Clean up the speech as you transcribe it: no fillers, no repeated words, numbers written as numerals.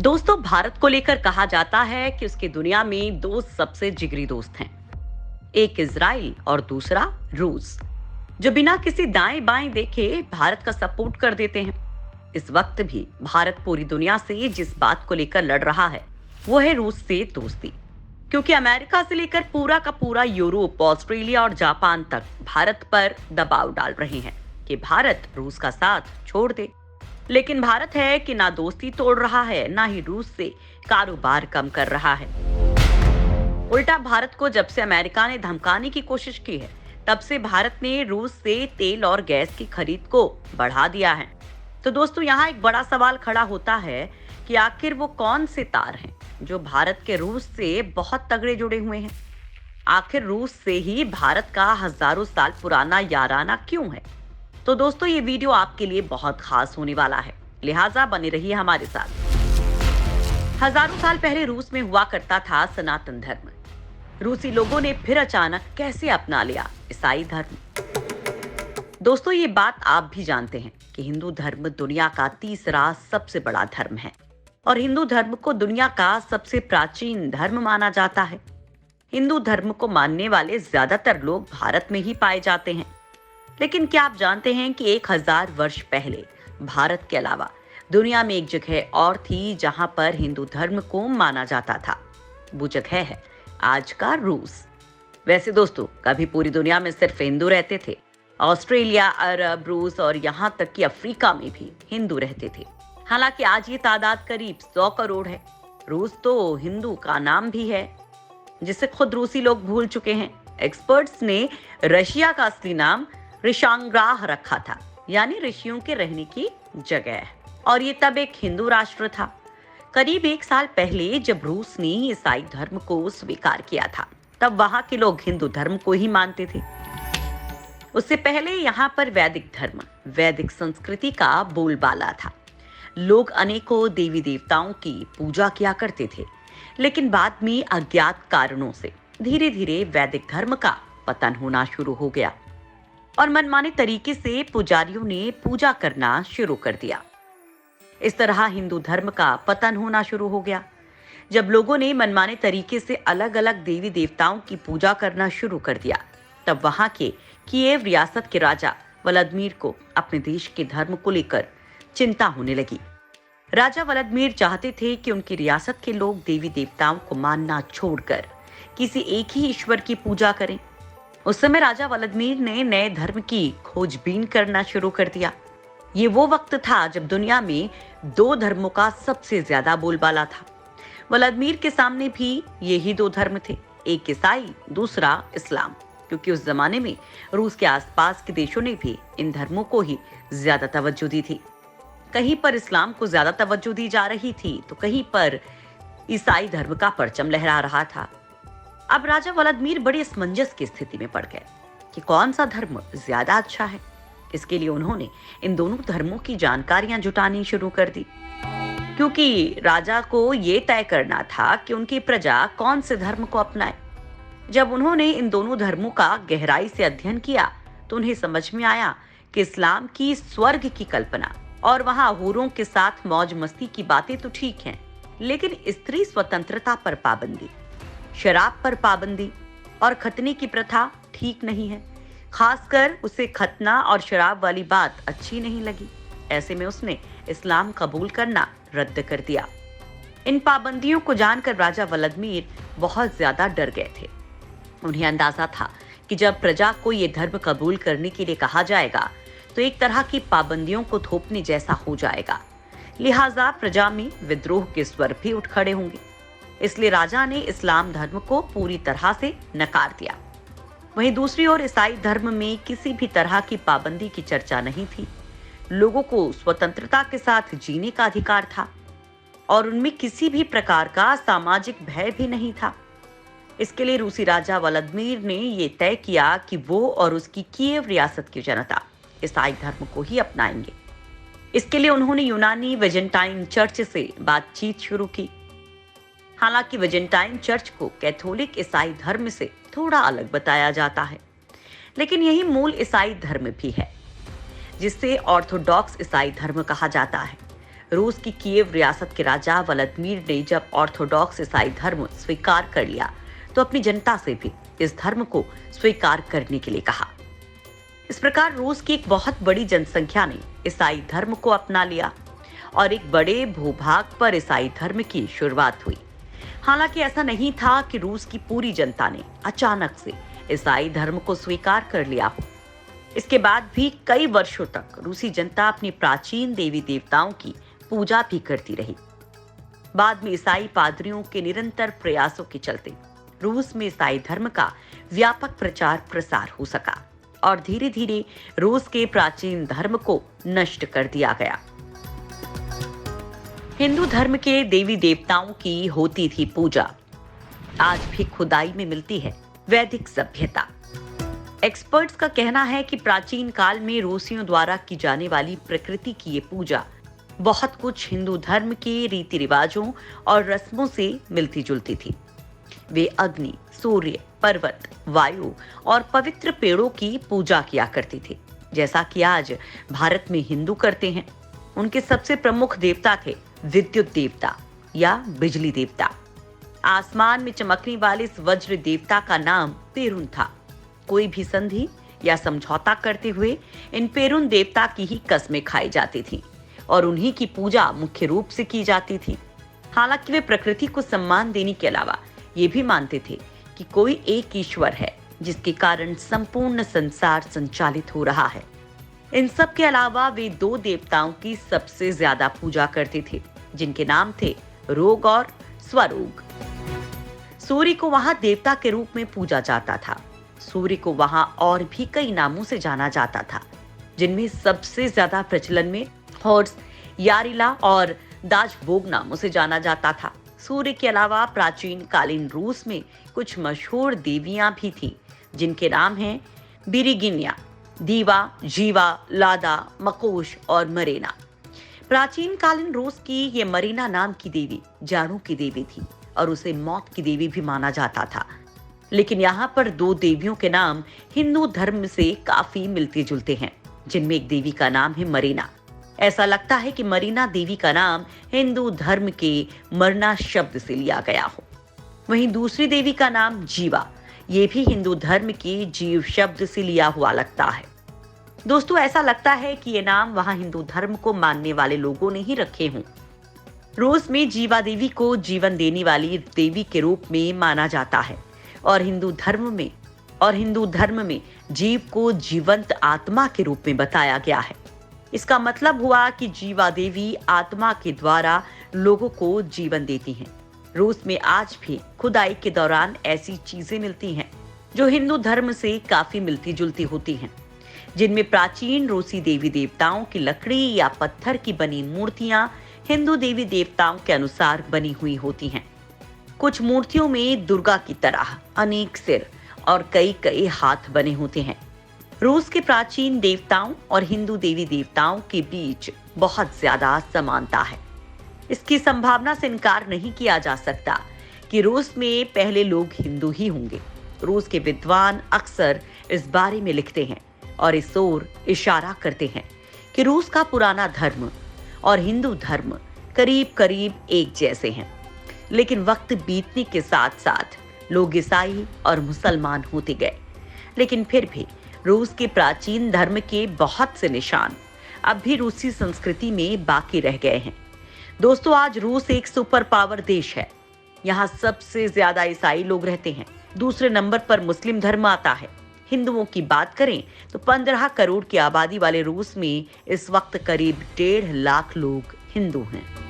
दोस्तों, भारत को लेकर कहा जाता है कि उसकी दुनिया में दो सबसे जिगरी दोस्त हैं। एक इजराइल और दूसरा रूस, जो बिना किसी दाएं बाएं देखे भारत का सपोर्ट कर देते हैं। इस वक्त भी भारत पूरी दुनिया से जिस बात को लेकर लड़ रहा है वो है रूस से दोस्ती। क्योंकि अमेरिका से लेकर पूरा का पूरा यूरोप, ऑस्ट्रेलिया और जापान तक भारत पर दबाव डाल रहे हैं कि भारत रूस का साथ छोड़ दे। लेकिन भारत है कि ना दोस्ती तोड़ रहा है, ना ही रूस से कारोबार कम कर रहा है। उल्टा भारत को जब से अमेरिका ने धमकाने की कोशिश की है, तब से भारत ने रूस से तेल और गैस की खरीद को बढ़ा दिया है। तो दोस्तों, यहाँ एक बड़ा सवाल खड़ा होता है कि आखिर वो कौन से तार हैं जो भारत के रूस से बहुत तगड़े जुड़े हुए हैं। आखिर रूस से ही भारत का हजारों साल पुराना याराना क्यों है। तो दोस्तों, ये वीडियो आपके लिए बहुत खास होने वाला है, लिहाजा बने रहिए हमारे साथ। हजारों साल पहले रूस में हुआ करता था सनातन धर्म। रूसी लोगों ने फिर अचानक कैसे अपना लिया ईसाई धर्म। दोस्तों, ये बात आप भी जानते हैं कि हिंदू धर्म दुनिया का तीसरा सबसे बड़ा धर्म है और हिंदू धर्म को दुनिया का सबसे प्राचीन धर्म माना जाता है। हिंदू धर्म को मानने वाले ज्यादातर लोग भारत में ही पाए जाते हैं। लेकिन क्या आप जानते हैं कि 1000 वर्ष पहले भारत के अलावा दुनिया में एक जगह और थी जहां पर हिंदू धर्म को माना जाता था। वो जगह है आज का रूस। वैसे दोस्तों, कभी पूरी दुनिया में सिर्फ हिंदू रहते थे। ऑस्ट्रेलिया, अरब, रूस और यहाँ तक कि अफ्रीका में भी हिंदू रहते थे। हालांकि आज ये तादाद करीब 100 करोड़ है। रूस तो हिंदू का नाम भी है, जिसे खुद रूसी लोग भूल चुके हैं। एक्सपर्ट्स ने रशिया का असली नाम ऋषांग्राह रखा था, यानी ऋषियों के रहने की जगह। और ये तब एक हिंदू राष्ट्र था। करीब 1 साल पहले जब रूस ने ईसाई धर्म को स्वीकार किया था, तब वहां के लोग हिंदू धर्म को ही मानते थे। उससे पहले यहाँ पर वैदिक धर्म, वैदिक संस्कृति का बोलबाला था। लोग अनेकों देवी देवताओं की पूजा किया करते थे। लेकिन बाद में अज्ञात कारणों से धीरे धीरे वैदिक धर्म का पतन होना शुरू हो गया और मनमाने तरीके से पुजारियों ने पूजा करना शुरू कर दिया। इस तरह हिंदू धर्म का पतन होना शुरू हो गया। जब लोगों ने मनमाने तरीके से अलग अलग देवी देवताओं की पूजा करना शुरू कर दिया, तब वहां के कीव रियासत के राजा व्लादिमीर को अपने देश के धर्म को लेकर चिंता होने लगी। राजा व्लादिमीर चाहते थे कि उनकी रियासत के लोग देवी देवताओं को मानना छोड़कर किसी एक ही ईश्वर की पूजा करें। उस समय राजा व्लादिमीर ने नए धर्म की खोजबीन करना शुरू कर दिया। ये वो वक्त था जब दुनिया में 2 धर्मों का सबसे ज्यादा बोलबाला था। व्लादिमीर के सामने भी यही 2 धर्म थे, एक ईसाई, दूसरा इस्लाम। क्योंकि उस जमाने में रूस के आसपास के देशों ने भी इन धर्मों को ही ज्यादा तवज्जो दी थी। कहीं पर इस्लाम को ज्यादा तवज्जो दी जा रही थी, तो कहीं पर ईसाई धर्म का परचम लहरा रहा था। अब राजा व्लादिमीर बड़ी असमंजस की स्थिति में पड़ गए कि कौन सा धर्म ज्यादा अच्छा है। इसके लिए उन्होंने इन दोनों धर्मों की जानकारियां जुटानी शुरू कर दी, क्योंकि राजा को ये तय करना था कि उनकी प्रजा कौन से धर्म को अपनाए। जब उन्होंने इन दोनों धर्मों का गहराई से अध्ययन किया, तो उन्हें समझ में आया कि इस्लाम की स्वर्ग की कल्पना और वहां हूरों के साथ मौज मस्ती की बातें तो ठीक हैं, लेकिन स्त्री स्वतंत्रता पर पाबंदी, शराब पर पाबंदी और खतने की प्रथा ठीक नहीं है। खासकर उसे खतना और शराब वाली बात अच्छी नहीं लगी। ऐसे में उसने इस्लाम कबूल करना रद्द कर दिया। इन पाबंदियों को जानकर राजा व्लादिमीर बहुत ज्यादा डर गए थे। उन्हें अंदाजा था कि जब प्रजा को ये धर्म कबूल करने के लिए कहा जाएगा, तो एक तरह की पाबंदियों को थोपने जैसा हो जाएगा। लिहाजा प्रजा में विद्रोह के स्वर भी उठ खड़े होंगे। इसलिए राजा ने इस्लाम धर्म को पूरी तरह से नकार दिया। वहीं दूसरी ओर ईसाई धर्म में किसी भी तरह की पाबंदी की चर्चा नहीं थी। लोगों को स्वतंत्रता के साथ जीने का अधिकार था और उनमें किसी भी प्रकार का सामाजिक भय भी नहीं था। इसके लिए रूसी राजा व्लादिमीर ने ये तय किया कि वो और उसकी कीव रियासत की जनता ईसाई धर्म को ही अपनाएंगे। इसके लिए उन्होंने यूनानी वेजेंटाइन चर्च से बातचीत शुरू की। हालांकि वेजेंटाइन चर्च को कैथोलिक ईसाई धर्म से थोड़ा अलग बताया जाता है, लेकिन यही मूल ईसाई धर्म भी है, जिसे ऑर्थोडॉक्स ईसाई धर्म कहा जाता है। रूस की कीव रियासत के राजा व्लादिमीर ने जब ऑर्थोडॉक्स ईसाई धर्म स्वीकार कर लिया तो अपनी जनता से भी इस धर्म को स्वीकार करने के लिए कहा। इस प्रकार रूस की एक बहुत बड़ी जनसंख्या ने ईसाई धर्म को अपना लिया और एक बड़े भूभाग पर ईसाई धर्म की शुरुआत हुई। हालांकि ऐसा नहीं था कि रूस की पूरी जनता ने अचानक से ईसाई धर्म को स्वीकार कर लिया हो। इसके बाद भी कई वर्षों तक रूसी जनता अपनी प्राचीन देवी देवताओं की पूजा भी करती रही। बाद में ईसाई पादरियों के निरंतर प्रयासों के चलते रूस में ईसाई धर्म का व्यापक प्रचार प्रसार हो सका और धीरे धीरे रूस के प्राचीन धर्म को नष्ट कर दिया गया। हिंदू धर्म के देवी देवताओं की होती थी पूजा। आज भी खुदाई में मिलती है वैदिक सभ्यता। एक्सपर्ट्स का कहना है कि प्राचीन काल में रूसियों द्वारा की जाने वाली प्रकृति की ये पूजा बहुत कुछ हिंदू धर्म के रीति रिवाजों और रस्मों से मिलती जुलती थी। वे अग्नि, सूर्य, पर्वत, वायु और पवित्र पेड़ों की पूजा किया करते थे, जैसा कि आज भारत में हिंदू करते हैं। उनके सबसे प्रमुख देवता थे विद्युत देवता या बिजली देवता। आसमान में चमकने वाले इस वज्र देवता का नाम पेरुन था। कोई भी संधि या समझौता करते हुए इन पेरुन देवता की ही कस्में खाई जाती थी और उन्हीं की पूजा मुख्य रूप से की जाती थी। हालांकि वे प्रकृति को सम्मान देने के अलावा ये भी मानते थे कि कोई एक ईश्वर है जिसके कारण संपूर्ण संसार संचालित हो रहा है। इन सब के अलावा वे दो देवताओं की सबसे ज्यादा पूजा करते थे, जिनके नाम थे रोग और स्वरोग। सूर्य को वहां देवता के रूप में पूजा जाता था। सूर्य को वहां और भी कई नामों से जाना जाता था, जिनमें सबसे ज्यादा प्रचलन में हॉर्स, यारिला और दाजबोग नामों से जाना जाता था। सूर्य के अलावा प्राचीन कालीन रूस में कुछ मशहूर देवियां भी थीं, जिनके नाम हैं बिरिगिनिया, दीवा, जीवा, लादा, मकोश और मरेना। प्राचीन कालीन रूस की ये मरीना नाम की देवी जाड़ों की देवी थी और उसे मौत की देवी भी माना जाता था। लेकिन यहाँ पर दो देवियों के नाम हिंदू धर्म से काफी मिलते जुलते हैं, जिनमें एक देवी का नाम है मरीना। ऐसा लगता है कि मरीना देवी का नाम हिंदू धर्म के मरना शब्द से लिया गया हो। वहीं दूसरी देवी का नाम जीवा, ये भी हिंदू धर्म के जीव शब्द से लिया हुआ लगता है। दोस्तों, ऐसा लगता है कि ये नाम वहां हिंदू धर्म को मानने वाले लोगों ने ही रखे हों। रूस में जीवा देवी को जीवन देने वाली देवी के रूप में माना जाता है और हिंदू धर्म में जीव को जीवंत आत्मा के रूप में बताया गया है। इसका मतलब हुआ कि जीवा देवी आत्मा के द्वारा लोगों को जीवन देती हैं। रूस में आज भी खुदाई के दौरान ऐसी चीजें मिलती हैं जो हिंदू धर्म से काफी मिलती जुलती होती हैं, जिनमें प्राचीन रूसी देवी देवताओं की लकड़ी या पत्थर की बनी मूर्तियां हिंदू देवी देवताओं के अनुसार बनी हुई होती हैं। कुछ मूर्तियों में दुर्गा की तरह अनेक सिर और कई कई हाथ बने होते हैं। रूस के प्राचीन देवताओं और हिंदू देवी देवताओं के बीच बहुत ज्यादा समानता है। इसकी संभावना से इनकार नहीं किया जा सकता कि रूस में पहले लोग हिंदू ही होंगे। रूस के विद्वान अक्सर इस बारे में लिखते हैं और इस ओर इशारा करते हैं कि रूस का पुराना धर्म और हिंदू धर्म करीब करीब एक जैसे हैं। लेकिन वक्त बीतने के साथ साथ लोग ईसाई और मुसलमान होते गए, लेकिन फिर भी रूस के प्राचीन धर्म के बहुत से निशान अब भी रूसी संस्कृति में बाकी रह गए हैं। दोस्तों, आज रूस एक सुपर पावर देश है। यहाँ सबसे ज्यादा ईसाई लोग रहते हैं। दूसरे नंबर पर मुस्लिम धर्म आता है। हिंदुओं की बात करें तो 15 करोड़ की आबादी वाले रूस में इस वक्त करीब 1.5 लाख लोग हिंदू हैं।